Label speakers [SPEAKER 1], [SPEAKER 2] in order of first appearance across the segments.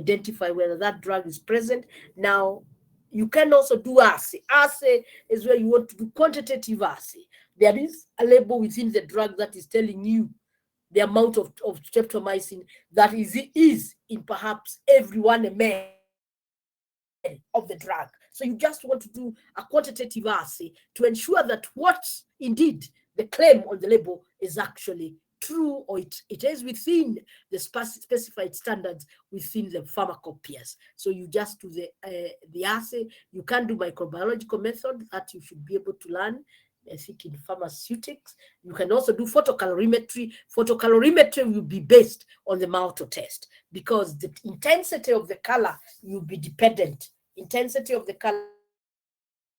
[SPEAKER 1] identify whether that drug is present. Now, you can also do assay. Assay is where you want to do quantitative assay. There is a label within the drug that is telling you the amount of streptomycin that is in perhaps every 1 ml of the drug. So you just want to do a quantitative assay to ensure that what indeed the claim on the label is actually true, or it is within the specified standards within the pharmacopoeias. So you just do the assay. You can do microbiological method that you should be able to learn, I think, in pharmaceutics. You can also do photocalorimetry. Photocalorimetry will be based on the Malto test, because the intensity of the color will be dependent. Intensity of the color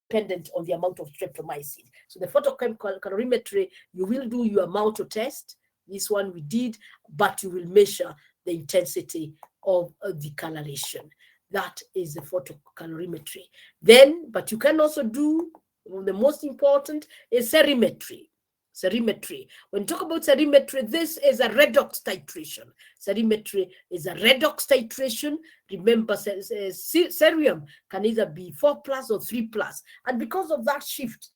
[SPEAKER 1] dependent on the amount of streptomycin. So the photocalorimetry, you will do your Malto test. This one we did, but you will measure the intensity of the coloration. That is the photocalorimetry. Then, but you can also do, the most important is serimetry. Serimetry. When you talk about serimetry, this is a redox titration. Serimetry is a redox titration. Remember, cerium can either be 4+ or 3+. And because of that shift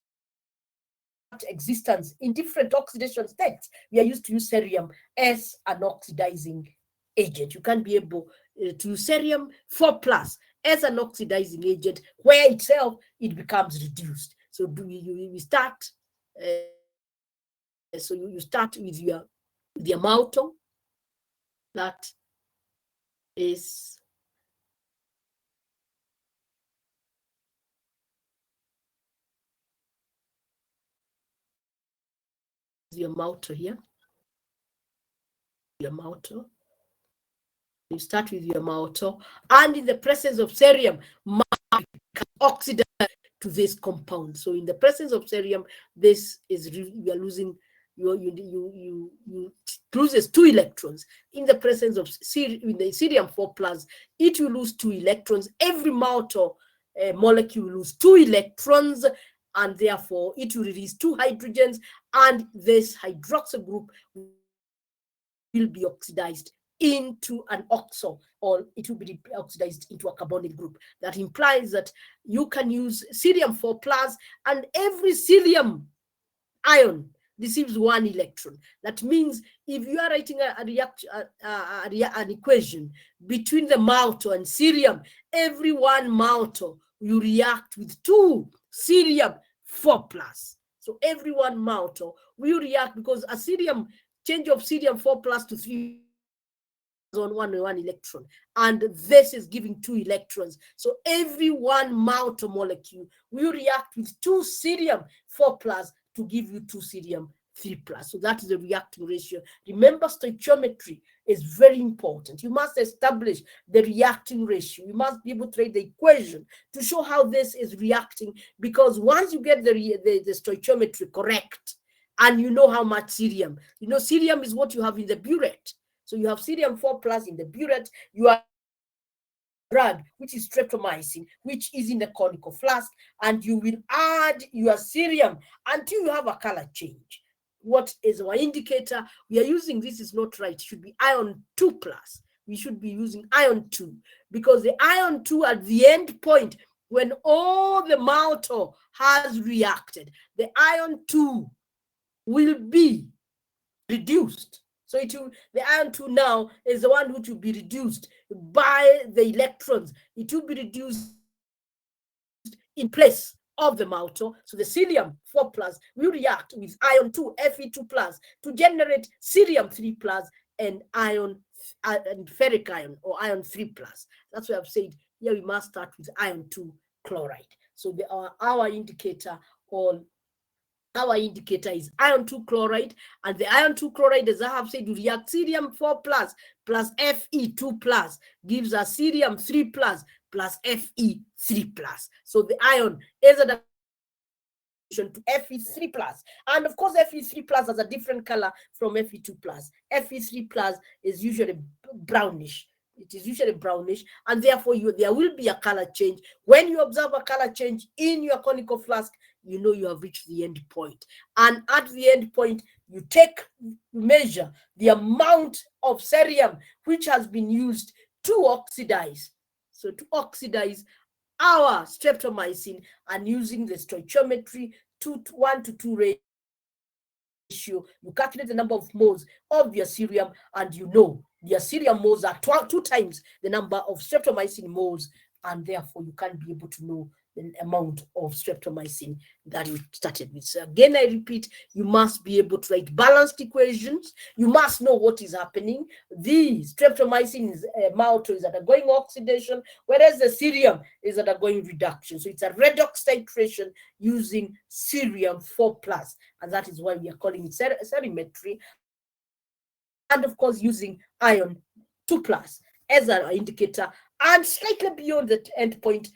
[SPEAKER 1] existence in different oxidation states, we are used to use cerium as an oxidizing agent. You can be able to use cerium 4+ as an oxidizing agent, where itself it becomes reduced. So we start. So you start with your Malto. That is your Malto here. Your Malto. You start with your Malto, and in the presence of cerium, oxidize to this compound. So in the presence of cerium, this is you are losing. You loses 2 electrons. In the presence of cerium 4+, it will lose 2 electrons. Every Malto molecule will lose 2 electrons, and therefore it will release 2 hydrogens, and this hydroxyl group will be oxidized into an oxo, or it will be oxidized into a carbonyl group. That implies that you can use cerium 4+, and every cerium ion receives 1 electron. That means if you are writing an equation between the Malto and cerium, every 1 Malto you react with 2 cerium 4+. So every 1 Malto will react, because a cerium change of cerium 4+ to 3 on 1 electron, and this is giving 2 electrons. So every 1 Malto molecule will react with 2 cerium 4+ to give you 2 cerium 3+. So that is the reacting ratio. Remember, stoichiometry is very important. You must establish the reacting ratio. You must be able to write the equation to show how this is reacting, because once you get the stoichiometry correct, and you know how much cerium, cerium is what you have in the burette. So you have cerium 4+ in the burette. You have drug, which is streptomycin, which is in the conical flask, and you will add your cerium until you have a color change. What is our indicator? We are using, this is not right, it should be ion 2+. We should be using ion 2, because the ion 2 at the end point, when all the Malto has reacted, the ion 2 will be reduced. So the ion 2 now is the one which will be reduced by the electrons. It will be reduced in place of the Malto. So the cerium 4+ will react with ion 2, Fe2+, to generate cerium 3+ and and ferric ion, or ion 3+. That's why I've said here we must start with ion 2 chloride. So our indicator is ion 2 chloride, and the ion 2 chloride, as I have said, will react cerium 4+ plus Fe2+ gives us cerium 3+ plus Fe3+. So the ion is a to Fe3+, and of course Fe3+ has a different color from Fe2+. Fe3+ is usually brownish. It is usually brownish, and therefore there will be a color change. When you observe a color change in your conical flask, you know you have reached the end point. And at the end point, you measure the amount of cerium which has been used to oxidize. So to oxidize our streptomycin, and using the stoichiometry 1:2 ratio, you calculate the number of moles of your serum, and you know your serum moles are 2 times the number of streptomycin moles, and therefore you can't be able to know the amount of streptomycin that you started with. So again, I repeat, you must be able to write balanced equations. You must know what is happening. The streptomycin is malto is undergoing oxidation, whereas the serum is undergoing reduction. So it's a redox titration using serum 4+, and that is why we are calling it serimetry. And of course, using iron 2+ as an indicator, and slightly beyond the endpoint,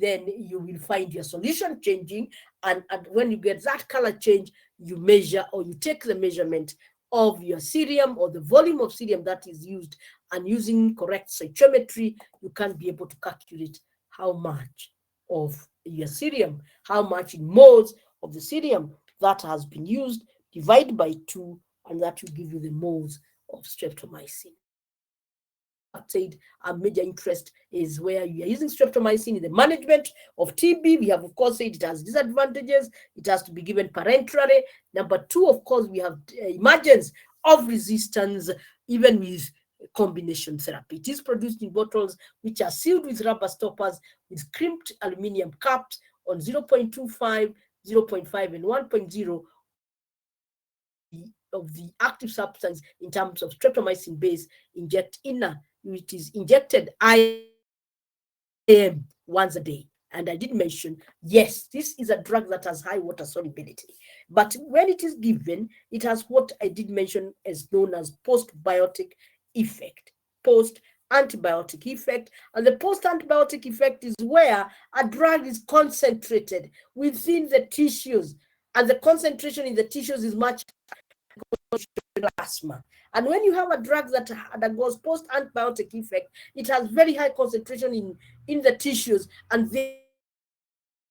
[SPEAKER 1] then you will find your solution changing, and when you get that color change, you measure, or you take the measurement of your serum or the volume of serum that is used, and using correct stoichiometry, you can be able to calculate how much of your serum, how much in moles of the serum that has been used, divide by 2, and that will give you the moles of streptomycin. Said our major interest is where you are using streptomycin in the management of TB. We have, of course, said it has disadvantages. It has to be given parenterally. Number 2, of course, we have emergence of resistance even with combination therapy. It is produced in bottles which are sealed with rubber stoppers with crimped aluminum caps on 0.25, 0.5, and 1.0 of the active substance in terms of streptomycin base. It is injected IM once a day. And I did mention, yes, this is a drug that has high water solubility. But when it is given, it has what I did mention is known as postbiotic effect. Post-antibiotic effect. And the post-antibiotic effect is where a drug is concentrated within the tissues. And the concentration in the tissues is much plasma. And when you have a drug that undergoes post-antibiotic effect, it has very high concentration in the tissues, and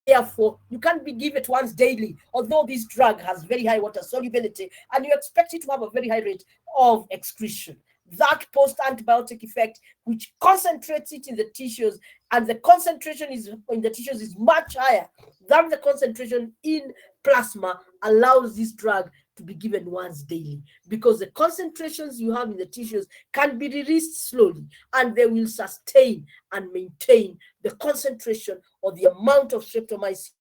[SPEAKER 1] therefore you can't be given it once daily, although this drug has very high water solubility, and you expect it to have a very high rate of excretion. That post-antibiotic effect, which concentrates it in the tissues, and the concentration in the tissues is much higher than the concentration in plasma, allows this drug to be given once daily, because the concentrations you have in the tissues can be released slowly, and they will sustain and maintain the concentration or the amount of streptomycin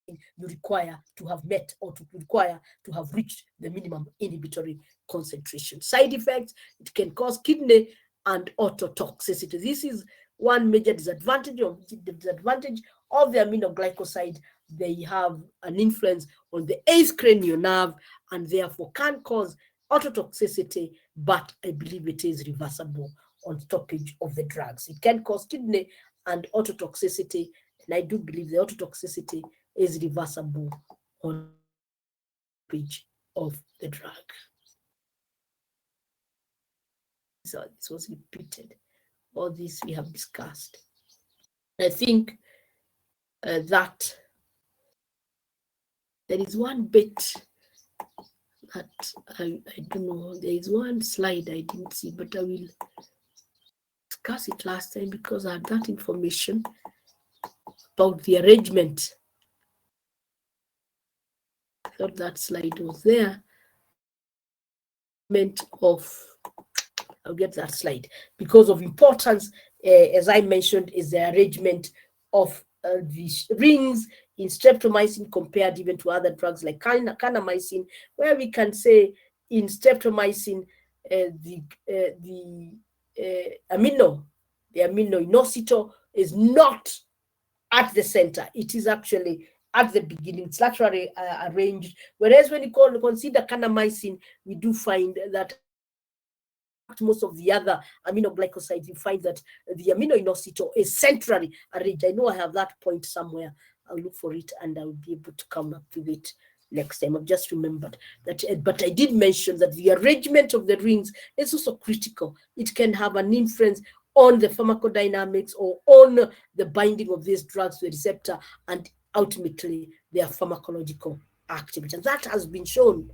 [SPEAKER 1] you require to have met, or to require to have reached the minimum inhibitory concentration. Side effects: it can cause kidney and ototoxicity. This is one major disadvantage of the aminoglycoside. They have an influence on the 8th cranial nerve, and therefore can cause ototoxicity, but I believe it is reversible on stoppage of the drugs. It can cause kidney and ototoxicity, and I do believe the ototoxicity is reversible on stoppage of the drug. So this was repeated. All this we have discussed. I think that there is one bit that I don't know. There is one slide I didn't see, but I will discuss it last time because I had that information about the arrangement. I thought that slide was there. I'll get that slide because of importance. As I mentioned, is the arrangement of the rings in streptomycin compared even to other drugs like kanamycin, where we can say in streptomycin the amino inositol is not at the center. It is actually at the beginning. It's laterally arranged. Whereas when you consider kanamycin, we do find that most of the other aminoglycosides, you find that the amino inositol is centrally arranged. I know I have that point somewhere. I'll look for it and I'll be able to come up with it next time. I've just remembered that, but I did mention that the arrangement of the rings is also critical. It can have an influence on the pharmacodynamics or on the binding of these drugs to the receptor and ultimately their pharmacological activity. And that has been shown.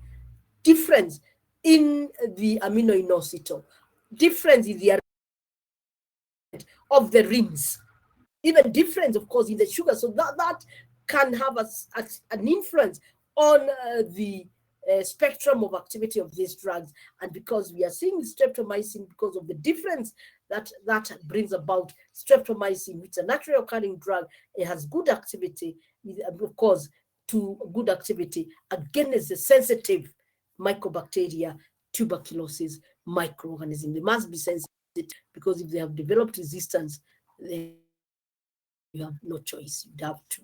[SPEAKER 1] Difference in the amino inositol, difference in the of the rings, even difference, of course, in the sugar. So that can have an influence on the spectrum of activity of these drugs. And because we are seeing streptomycin, because of the difference that brings about, streptomycin, which is a naturally occurring drug, it has good activity, of course, to good activity against the sensitive mycobacteria, tuberculosis microorganism. They must be sensitive, because if they have developed resistance, then you have no choice. You'd have to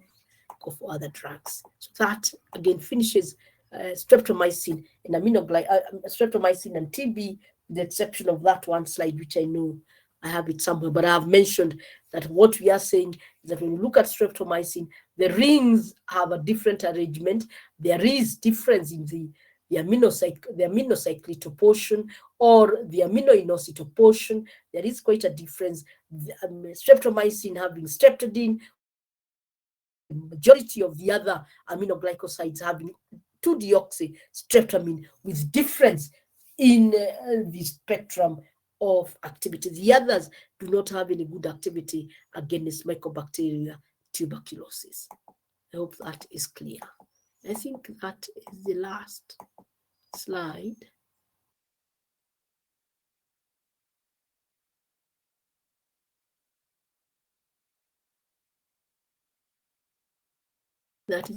[SPEAKER 1] go for other drugs. So that again finishes streptomycin and streptomycin and TB, with the exception of that one slide, which I know I have it somewhere, but I have mentioned that what we are saying is that when you look at streptomycin, the rings have a different arrangement. There is difference in the aminocyclito portion or the aminoinosito portion. There is quite a difference. Streptomycin having streptidine, majority of the other aminoglycosides having 2-deoxystreptamine, with difference in the spectrum of activity. The others do not have any good activity against mycobacteria tuberculosis. I hope that is clear. I think that is the last slide. That is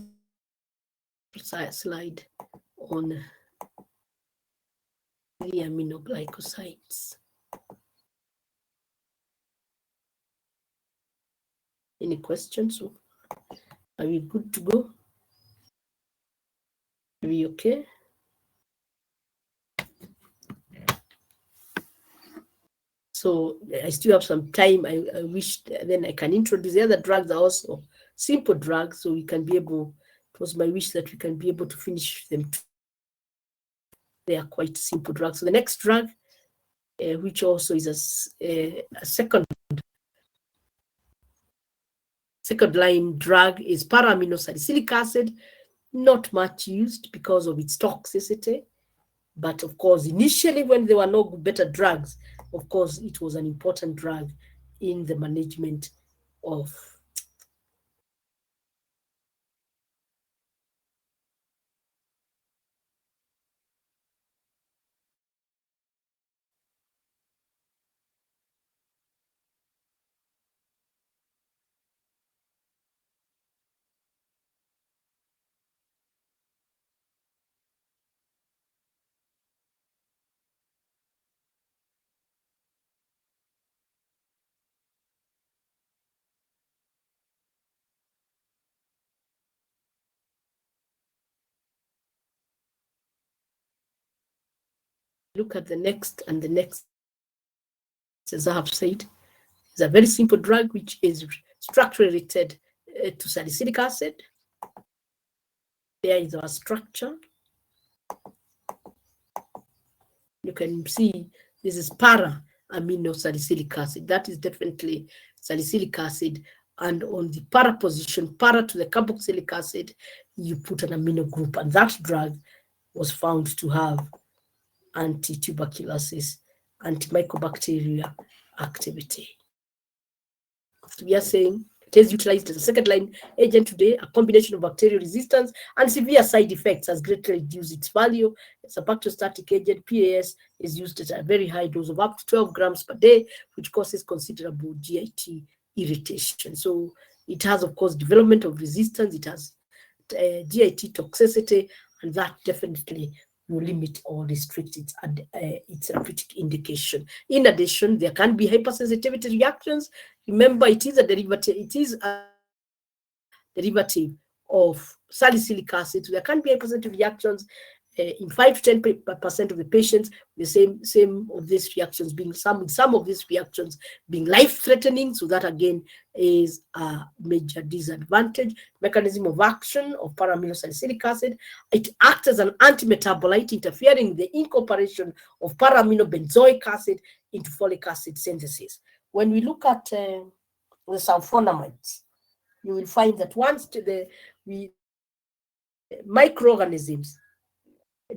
[SPEAKER 1] precise slide on the aminoglycosides. Any questions? Are we good to go? Are we okay? So I still have some time. I wish then I can introduce the other drugs, are also simple drugs, so we can be able, it was my wish that we can be able to finish them. They are quite simple drugs. So the next drug, which also is a second line drug, is para-aminosalicylic acid. Not much used because of its toxicity. But of course, initially when there were no better drugs, of course, it was an important drug in the management of look at the next and the next. As I have said, it's a very simple drug which is structurally related to salicylic acid. There is our structure. You can see this is para-aminosalicylic acid. That is definitely salicylic acid. And on the para position, para to the carboxylic acid, you put an amino group. And that drug was found to have anti-tuberculosis, antimycobacteria activity. So we are saying it is utilized as a second-line agent today. A combination of bacterial resistance and severe side effects has greatly reduced its value. It's a bacteriostatic agent. PAS is used at a very high dose of up to 12 grams per day, which causes considerable GIT irritation. So it has, of course, development of resistance. It has GIT toxicity, and that definitely will limit or restrict its therapeutic indication. In addition, there can be hypersensitivity reactions. Remember, it is a derivative. It is a derivative of salicylic acid. So there can be hypersensitivity reactions in 5 to 10% of the patients. The same of these reactions being some of these reactions being life-threatening. So that again is a major disadvantage. Mechanism of action of para-aminosalicylic acid: it acts as an antimetabolite, interfering in the incorporation of para-aminobenzoic acid into folic acid synthesis. When we look at the sulfonamides, you will find that once the microorganisms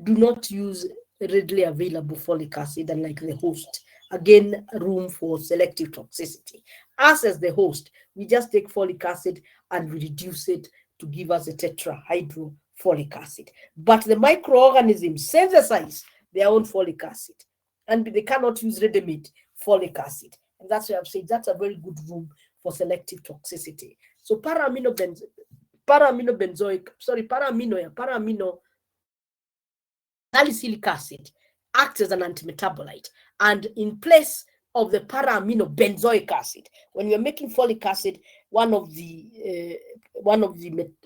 [SPEAKER 1] do not use readily available folic acid, unlike the host again, room for selective toxicity. Us as the host, we just take folic acid and we reduce it to give us a tetrahydrofolic acid. But the microorganisms synthesize their own folic acid, and they cannot use ready-made folic acid. And that's why I've said that's a very good room for selective toxicity. So para-amino salicylic acid acts as an antimetabolite, and in place of the para-amino benzoic acid, when you're making folic acid, one of the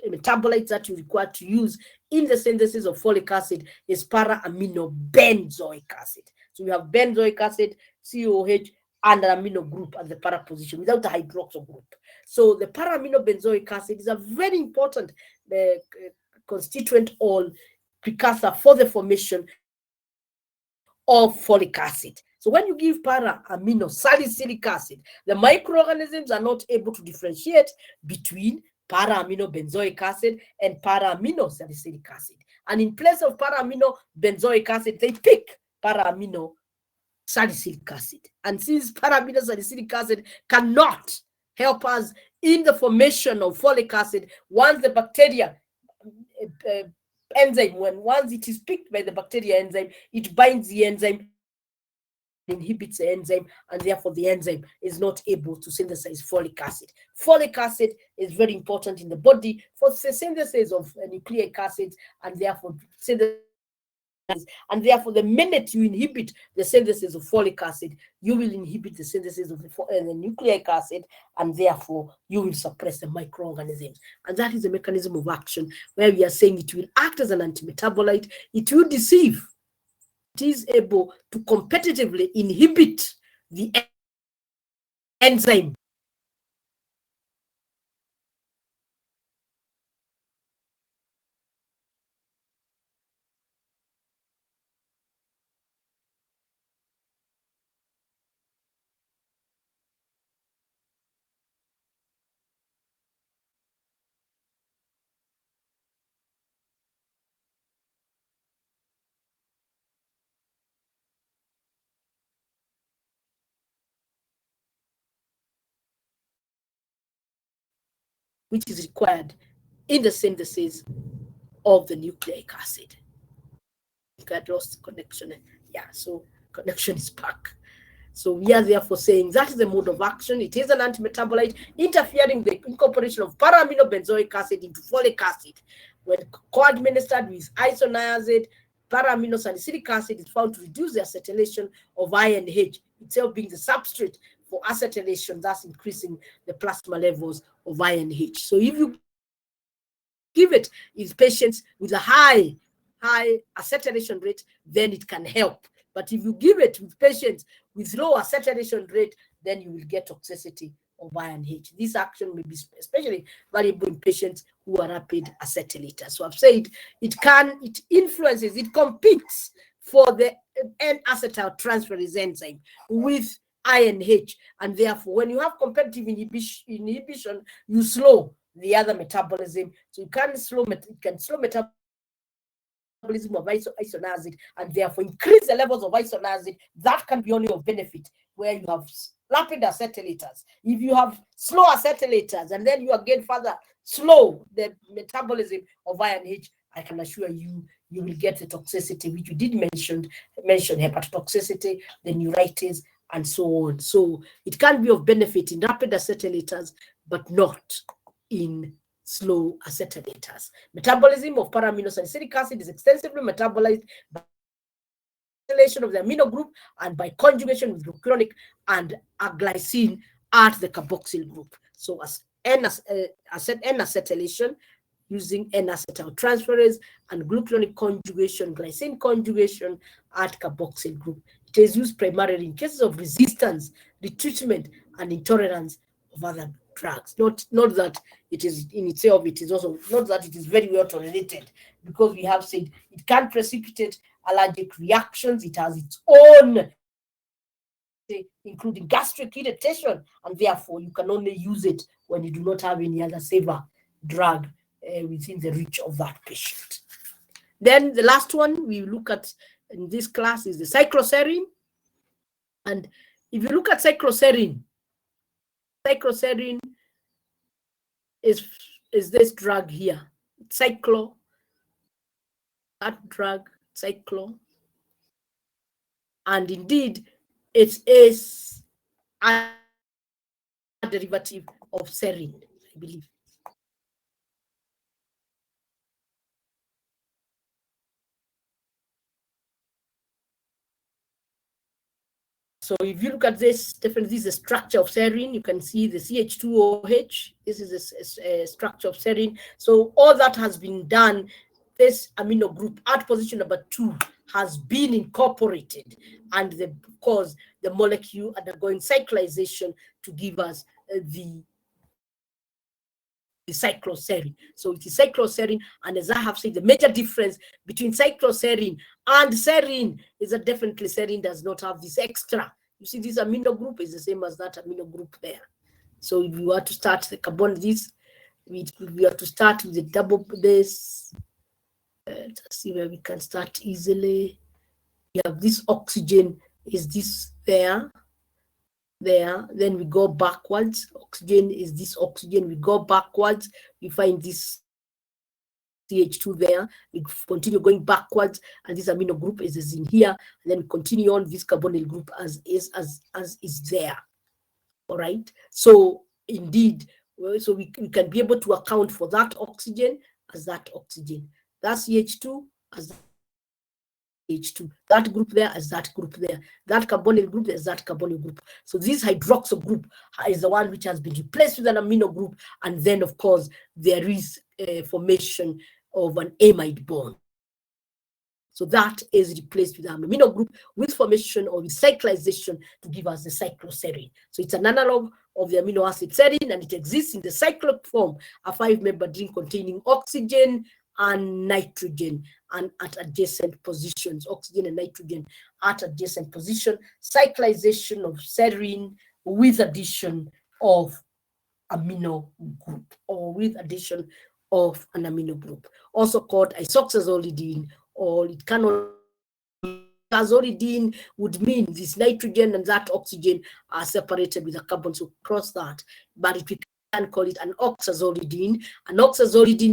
[SPEAKER 1] metabolites that you require to use in the synthesis of folic acid is para-amino benzoic acid. So you have benzoic acid, COH, and an amino group at the para position without the hydroxyl group. So the para-amino benzoic acid is a very important constituent or precursor for the formation of folic acid. So when you give para-amino salicylic acid, the microorganisms are not able to differentiate between para-amino benzoic acid and para-amino salicylic acid. And in place of para-amino benzoic acid, they pick para-amino salicylic acid. And since para-amino salicylic acid cannot help us in the formation of folic acid, once the bacteria enzyme, once it is picked by the bacteria enzyme, it binds the enzyme, inhibits the enzyme, and therefore the enzyme is not able to synthesize folic acid. Folic acid is very important in the body for the synthesis of nucleic acids, and therefore the minute you inhibit the synthesis of folic acid, you will inhibit the synthesis of the nucleic acid, and therefore you will suppress the microorganisms. And that is the mechanism of action where we are saying it will act as an antimetabolite, it will deceive. It is able to competitively inhibit the enzyme. Which is required in the synthesis of the nucleic acid. I lost connection. Yeah, so connection is back. So we are therefore saying that is the mode of action. It is an antimetabolite interfering the incorporation of para-amino benzoic acid into folic acid. When co-administered with isoniazid, para-amino salicylic acid is found to reduce the acetylation of INH, itself being the substrate for acetylation, thus increasing the plasma levels of INH. So if you give it in patients with a high acetylation rate, then it can help. But if you give it with patients with low acetylation rate, then you will get toxicity of INH. This action may be especially valuable in patients who are rapid acetylators. So I've said it influences, it competes for the N-acetyl transferase enzyme with INH, and therefore when you have competitive inhibition, you slow the other metabolism. So you can slow metabolism of isoniazid, and therefore increase the levels of isoniazid. That can be only of benefit where you have rapid acetylators. If you have slow acetylators and then you again further slow the metabolism of INH, I can assure you, you will get the toxicity which you did mention hepatotoxicity, the neuritis, and so on. So it can be of benefit in rapid acetylators, but not in slow acetylators. Metabolism of para-amino salicylic acid is extensively metabolized by acetylation of the amino group and by conjugation with glucuronic and a glycine at the carboxyl group. So as N-acetylation using N-acetyl transferase and glucuronic conjugation, glycine conjugation at carboxyl group. It is used primarily in cases of resistance, retreatment, and intolerance of other drugs. Not that it is in itself, it is also not that it is very well tolerated, because we have said it can precipitate allergic reactions. It has its own, including gastric irritation, and therefore you can only use it when you do not have any other safer drug within the reach of that patient. Then the last one we look at in this class is the cycloserine. And if you look at cycloserine is this drug here, cyclo, that drug, cyclo. And indeed, it is a derivative of serine, I believe. So if you look at this, definitely this is the structure of serine. You can see the CH2OH. This is a structure of serine. So all that has been done. This amino group at position number 2 has been incorporated, and because the molecule undergoing cyclization to give us the cycloserine. So it is cycloserine, and as I have said, the major difference between cycloserine and serine is that definitely serine does not have this extra. You see, this amino group is the same as that amino group there. So if you were to start the carbon, we have to start with the double this. Let's see where we can start easily. We have this oxygen, is this there, then we go backwards. Oxygen is this oxygen, we go backwards, we find this CH2 there, we continue going backwards, and this amino group is in here, and then we continue on this carbonyl group as is there. All right, so indeed, so we can be able to account for that oxygen as that oxygen, that CH2 as H2, that group there as that group there, that carbonyl group as that carbonyl group. So this hydroxyl group is the one which has been replaced with an amino group, and then of course there is a formation of an amide bond. So that is replaced with an amino group with formation or cyclization to give us the cycloserine. So it's an analog of the amino acid serine, and it exists in the cyclic form, a 5-membered ring containing oxygen and nitrogen, and at adjacent positions, oxygen and nitrogen at adjacent position, cyclization of serine with addition of amino group, or with addition of an amino group, also called isoxazolidine, or it cannot. Azolidine would mean this nitrogen and that oxygen are separated with a carbon, so cross that, but we can call it an oxazolidine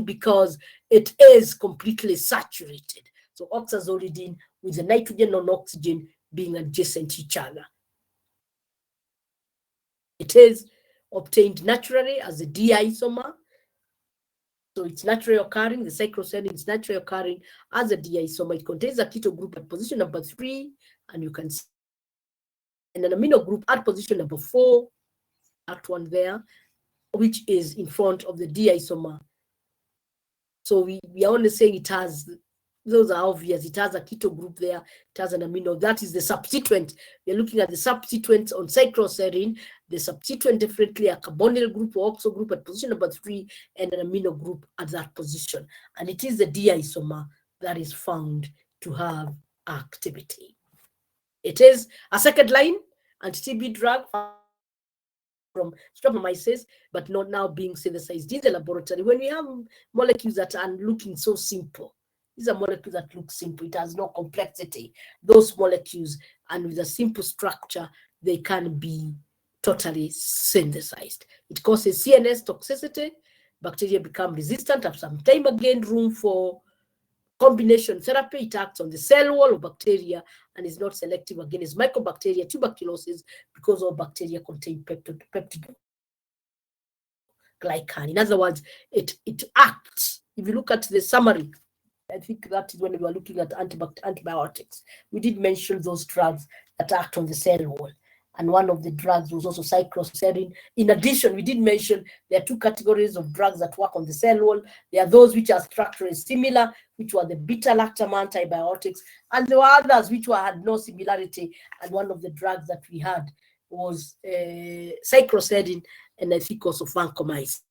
[SPEAKER 1] because it is completely saturated. So oxazolidine with the nitrogen and oxygen being adjacent to each other. It is obtained naturally as a D-isomer. So it's naturally occurring, the cycloserine is naturally occurring as a D-isomer. It contains a keto group at position number 3, and you can see, and an amino group at position number 4, that one there, which is in front of the D-isomer. So we are only saying it has, those are obvious, it has a keto group there, it has an amino, that is the substituent. We're looking at the substituents on cycloserine. The substituent definitely a carbonyl group or oxo group at position number 3, and an amino group at that position. And it is the D-isomer that is found to have activity. It is a second line anti-TB drug from streptomyces, but not now being synthesized in the laboratory. When we have molecules that are looking so simple, these are molecules that look simple, it has no complexity. Those molecules, and with a simple structure, they can be totally synthesized. It causes CNS toxicity. Bacteria become resistant after some time, again, room for combination therapy. It acts on the cell wall of bacteria and is not selective against mycobacteria, tuberculosis, because all bacteria contain peptidoglycan. In other words, it acts. If you look at the summary, I think that is when we were looking at antibiotics. We did mention those drugs that act on the cell wall. And one of the drugs was also cycloserine. In addition, we did mention there are 2 categories of drugs that work on the cell wall. There are those which are structurally similar, which were the beta-lactam antibiotics, and there were others which had no similarity. And one of the drugs that we had was cycloserine, and I think also vancomycin.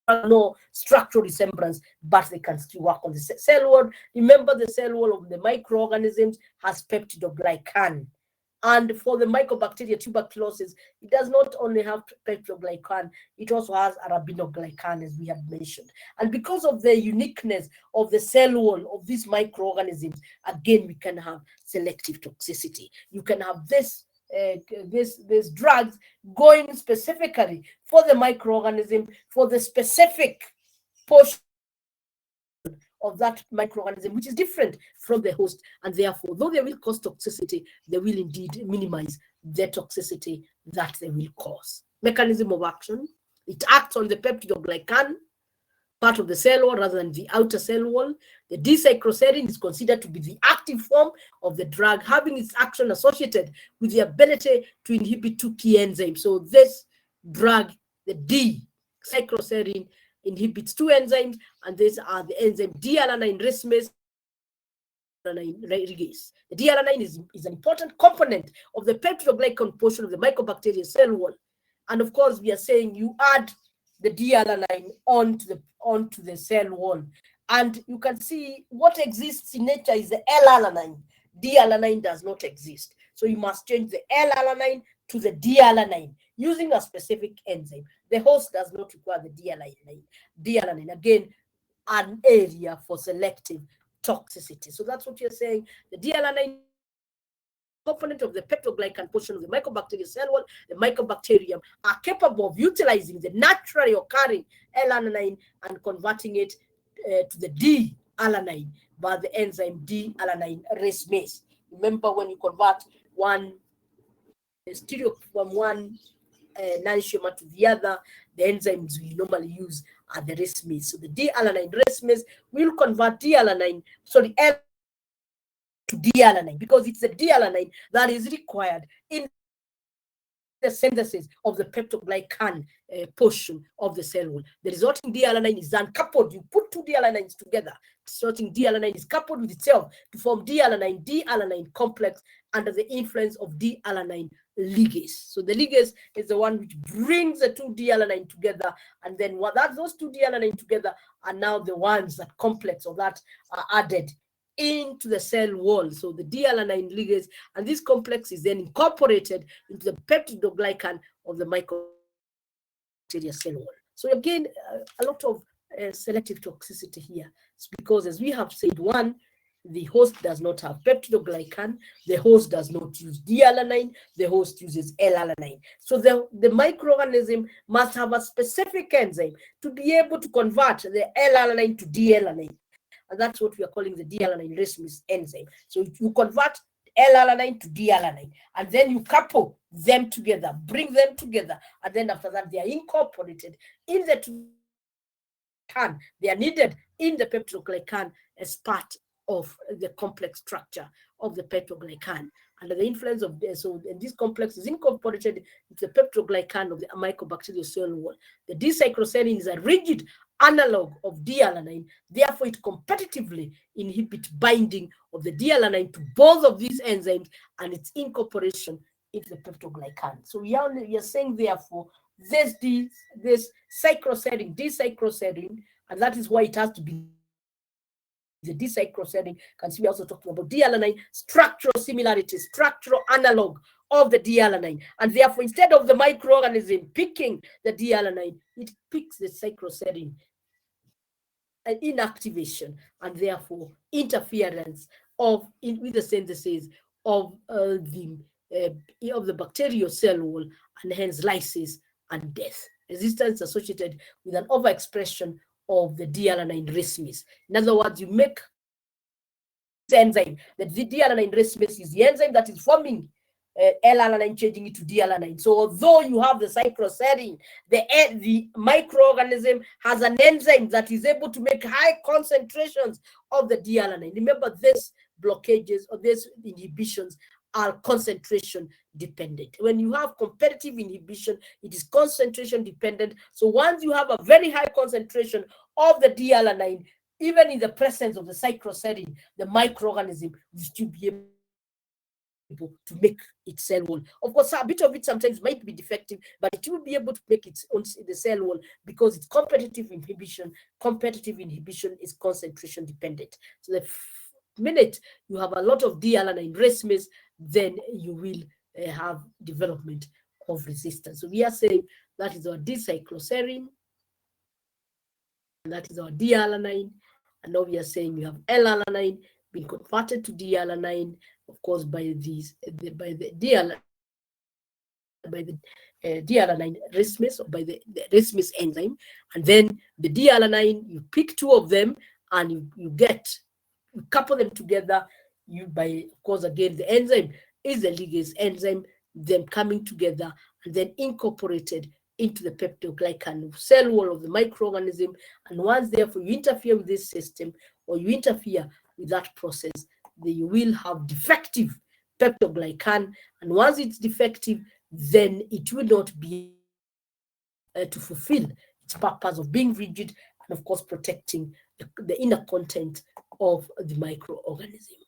[SPEAKER 1] No structural resemblance, but they can still work on the cell wall. Remember, the cell wall of the microorganisms has peptidoglycan. And for the mycobacteria tuberculosis, it does not only have peptidoglycan, it also has arabinoglycan, as we have mentioned. And because of the uniqueness of the cell wall of these microorganisms, again, we can have selective toxicity. You can have this this drugs going specifically for the microorganism, for the specific portion of that microorganism, which is different from the host, and therefore, though they will cause toxicity, they will indeed minimize the toxicity that they will cause. Mechanism of action: it acts on the peptidoglycan part of the cell wall rather than the outer cell wall. The D-cycloserine is considered to be the active form of the drug, having its action associated with the ability to inhibit two key enzymes. So this drug, the D-cycloserine, inhibits two enzymes, and these are the enzyme D-alanine racemase, ligase. The D-alanine is an important component of the peptidoglycan portion of the mycobacterial cell wall. And of course, we are saying you add the D-alanine onto the cell wall, and you can see what exists in nature is the L-alanine. D-alanine does not exist. So you must change the L-alanine to the D-alanine using a specific enzyme. The host does not require the D-alanine. D-alanine, again, an area for selective toxicity. So that's what you're saying. The D-alanine component of the peptidoglycan portion of the mycobacterial cell wall, the mycobacterium, are capable of utilizing the naturally occurring L-alanine and converting it to the D-alanine by the enzyme D-alanine racemase. Remember, when you convert one stereo from one enantiomer to the other, the enzymes we normally use are the racemase. So the D-alanine racemase will convert D-alanine, L to D-alanine, because it's the D-alanine that is required in the synthesis of the peptidoglycan portion of the cell wall. The resulting D-alanine is uncoupled. You put two D-alanines together. The resulting D-alanine is coupled with itself to form D-alanine complex under the influence of D-alanine ligase. So the ligase is the one which brings the two D-alanine together, and then those two D-alanine together are now the ones that complex or that are added into the cell wall. So the D-alanine ligase, and this complex is then incorporated into the peptidoglycan of the mycobacterial cell wall. So again, a lot of selective toxicity here. It's because, as we have said, one, the host does not have peptidoglycan, the host does not use D-alanine, the host uses L-alanine. So the microorganism must have a specific enzyme to be able to convert the L-alanine to D-alanine. And that's what we are calling the D-alanine racemase enzyme. So you convert L-alanine to D-alanine, and then you couple them together, bring them together, and then after that they are incorporated in the can. They are needed in the peptidoglycan as part of the complex structure of the peptidoglycan. Under the influence of this complex is incorporated into the peptidoglycan of the mycobacterial cell wall. The D-cycloserine is a rigid analog of D-alanine. Therefore, it competitively inhibits binding of the D-alanine to both of these enzymes and its incorporation into the peptidoglycan. So we are saying, therefore, this D-cycloserine, and that is why it has to be the D-cycloserine. Can see we also talking about D-alanine structural similarity, structural analog of the D-alanine, and therefore instead of the microorganism picking the D-alanine, it picks the cycloserine, an inactivation, and therefore interference with the synthesis of the bacterial cell wall, and hence lysis and death. Resistance associated with an overexpression of the D-alanine racemase. In other words, you make the enzyme, the D-alanine racemase is the enzyme that is forming L-alanine, changing it to D-alanine. So although you have the cycloserine, the microorganism has an enzyme that is able to make high concentrations of the D-alanine. Remember, these blockages or these inhibitions are concentration dependent. When you have competitive inhibition, it is concentration dependent. So once you have a very high concentration of the D-alanine, even in the presence of the cycloserine, the microorganism will still be able to make its cell wall. Of course, a bit of it sometimes might be defective, but it will be able to make its own the cell wall because it's competitive inhibition. Competitive inhibition is concentration dependent. So the minute you have a lot of D-alanine racemase, then you will have development of resistance. So we are saying that is our D-cycloserine, and that is our D-alanine. And now we are saying you have L-alanine being converted to D-alanine, of course, by the D-alanine by the D-alanine racemase, or by the racemase enzyme, and then the D-alanine, you pick two of them and you couple them together. Of course, again, the enzyme is the ligase enzyme, them coming together and then incorporated into the peptidoglycan cell wall of the microorganism. And once, therefore, you interfere with this system, or you interfere with that process, then you will have defective peptidoglycan. And once it's defective, then it will not be to fulfill its purpose of being rigid and, of course, protecting the inner content of the microorganism.